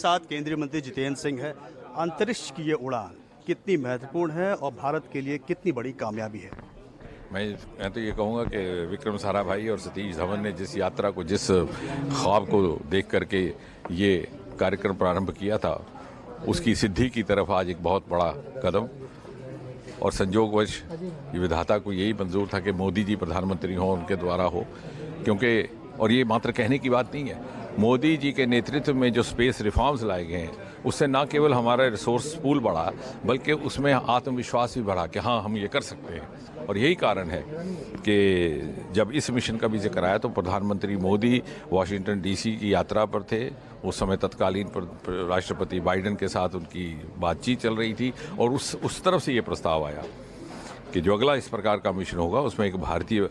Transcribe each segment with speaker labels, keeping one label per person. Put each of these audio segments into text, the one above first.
Speaker 1: साथ केंद्रीय मंत्री जितेंद्र सिंह है। अंतरिक्ष की ये उड़ान कितनी महत्वपूर्ण है और भारत के लिए कितनी बड़ी कामयाबी है?
Speaker 2: मैं तो ये कहूँगा कि विक्रम साराभाई और सतीश धवन ने जिस यात्रा को, जिस ख्वाब को देख करके ये कार्यक्रम प्रारंभ किया था, उसकी सिद्धि की तरफ आज एक बहुत बड़ा कदम। और संजोगवश विधाता को यही मंजूर था कि मोदी जी प्रधानमंत्री हों, उनके द्वारा हो, क्योंकि और ये मात्र कहने की बात नहीं है, मोदी जी के नेतृत्व में जो स्पेस रिफॉर्म्स लाए गए हैं उससे न केवल हमारा रिसोर्स पूल बढ़ा, बल्कि उसमें आत्मविश्वास भी बढ़ा कि हाँ, हम ये कर सकते हैं। और यही कारण है कि जब इस मिशन का भी जिक्र आया तो प्रधानमंत्री मोदी वाशिंगटन डीसी की यात्रा पर थे। उस समय तत्कालीन राष्ट्रपति बाइडेन के साथ उनकी बातचीत चल रही थी और उस तरफ से ये प्रस्ताव आया कि जो अगला इस प्रकार का मिशन होगा उसमें एक भारतीय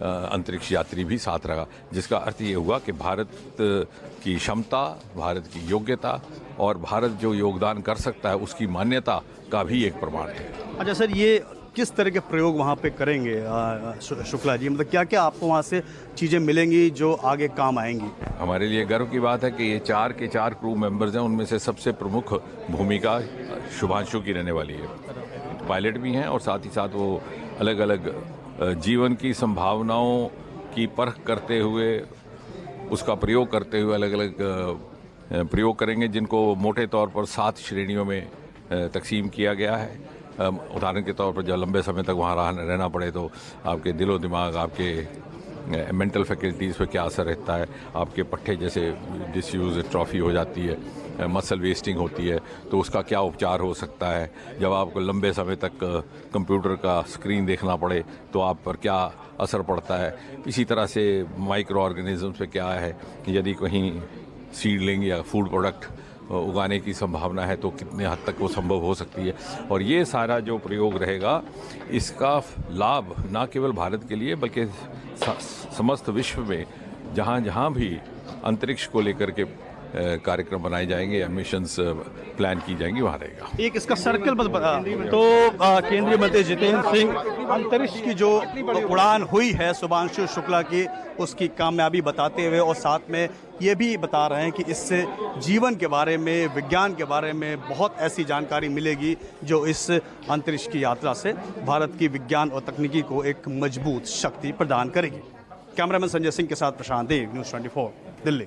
Speaker 2: अंतरिक्ष यात्री भी साथ रहा, जिसका अर्थ ये हुआ कि भारत की क्षमता, भारत की योग्यता और भारत जो योगदान कर सकता है उसकी मान्यता का भी एक प्रमाण है।
Speaker 1: अच्छा सर, ये किस तरह के प्रयोग वहाँ पे करेंगे शुक्ला जी? मतलब क्या क्या आपको वहाँ से चीज़ें मिलेंगी जो आगे काम आएंगी?
Speaker 2: हमारे लिए गर्व की बात है कि ये 4 के 4 क्रू मेंबर्स हैं, उनमें से सबसे प्रमुख भूमिका शुभांशु की रहने वाली है। पायलट भी हैं और साथ ही साथ वो अलग अलग जीवन की संभावनाओं की परख करते हुए, उसका प्रयोग करते हुए अलग अलग प्रयोग करेंगे, जिनको मोटे तौर पर 7 श्रेणियों में तकसीम किया गया है। उदाहरण के तौर पर जब लंबे समय तक वहाँ रहना पड़े तो आपके दिलो दिमाग, आपके मेंटल फैकल्टीज़ पे क्या असर रहता है, आपके पट्टे जैसे डिसयूज एट्रोफी हो जाती है, मसल वेस्टिंग होती है, तो उसका क्या उपचार हो सकता है। जब आपको लंबे समय तक कंप्यूटर का स्क्रीन देखना पड़े तो आप पर क्या असर पड़ता है। इसी तरह से माइक्रो ऑर्गेनिज्म पे क्या है, यदि कहीं सीडलिंग या फूड प्रोडक्ट उगाने की संभावना है तो कितने हद तक वो संभव हो सकती है। और ये सारा जो प्रयोग रहेगा, इसका लाभ न केवल भारत के लिए बल्कि समस्त विश्व में जहाँ जहाँ भी अंतरिक्ष को लेकर के कार्यक्रम बनाए जाएंगे या मिशंस प्लान की जाएंगी, वहाँ रहेगा।
Speaker 1: एक इसका सर्कल बस बता तो केंद्रीय मंत्री जितेंद्र सिंह अंतरिक्ष की जो उड़ान हुई है शुभांशु शुक्ला की, उसकी कामयाबी बताते हुए और साथ में ये भी बता रहे हैं कि इससे जीवन के बारे में, विज्ञान के बारे में बहुत ऐसी जानकारी मिलेगी जो इस अंतरिक्ष की यात्रा से भारत की विज्ञान और तकनीकी को एक मजबूत शक्ति प्रदान करेगी। कैमरामैन संजय सिंह के साथ प्रशांत देव, न्यूज़ 24 दिल्ली।